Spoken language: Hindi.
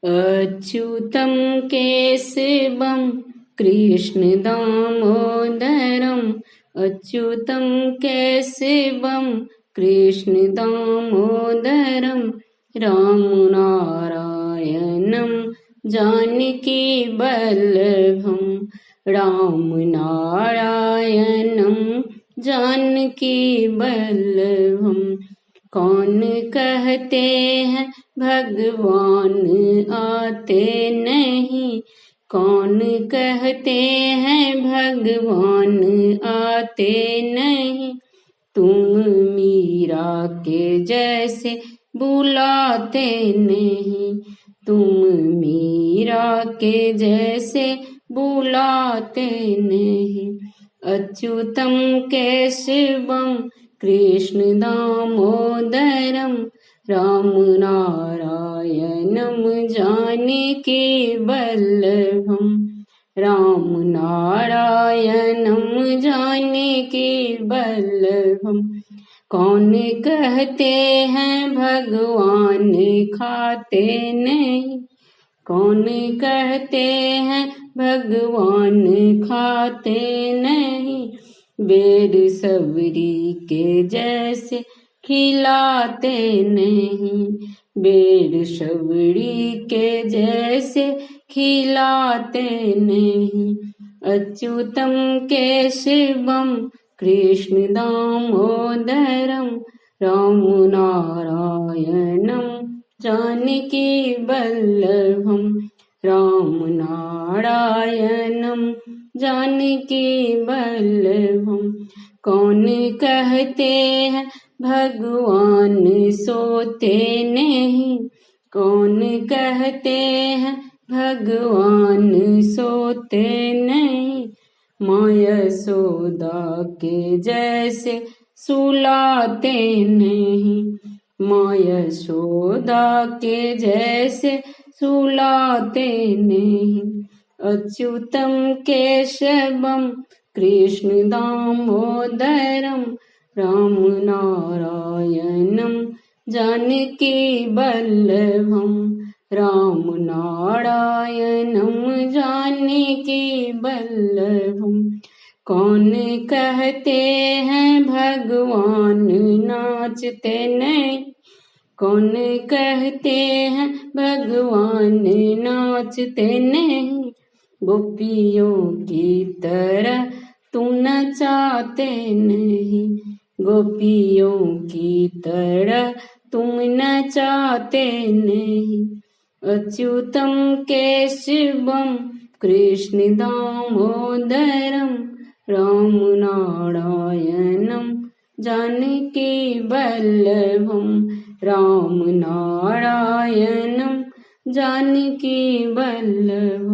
अच्युतं केशवं कृष्ण दामोदरम् अच्युतं केशवं कृष्ण दामोदरम् राम नारायणं जानकी वल्लभम् राम नारायणं जानकी वल्लभम्। कौन कहते हैं भगवान आते नहीं, कौन कहते हैं भगवान आते नहीं। तुम मीरा के जैसे बुलाते नहीं, तुम मीरा के जैसे बुलाते नहीं। अच्युतं केशवं कृष्ण दामोदरम् राम नारायणं जानकी वल्लभम् राम नारायणं जानकी वल्लभम्। कौन कहते हैं भगवान खाते नहीं, कौन कहते हैं भगवान खाते नहीं। बेर सबरी के जैसे खिलाते नहीं, बेर सबरी के जैसे खिलाते नहीं। अच्युतं केशवं कृष्ण दामोदरम् राम नारायणं जानकी वल्लभम् राम नारायणं जानकी वल्लभम्। कौन कहते हैं भगवान सोते नहीं, कौन कहते हैं भगवान सोते नहीं। माँ यशोदा के जैसे सुलाते नहीं, माँ यशोदा के जैसे सुलाते नहीं। अच्युतं केशवं कृष्ण दामोदरम् राम नारायणं जानकी वल्लभम् राम नारायणं जानकी वल्लभम्। कौन कहते हैं भगवान नाचते नहीं, कौन कहते हैं भगवान नाचते नहीं। गोपियों की तरह तुम नचाते नहीं, गोपियों की तरह तुम नचाते नहीं। अच्युतं केशवं कृष्ण दामोदरम् राम नारायणं जानकी वल्लभम् राम नारायणं जानकी वल्लभम्।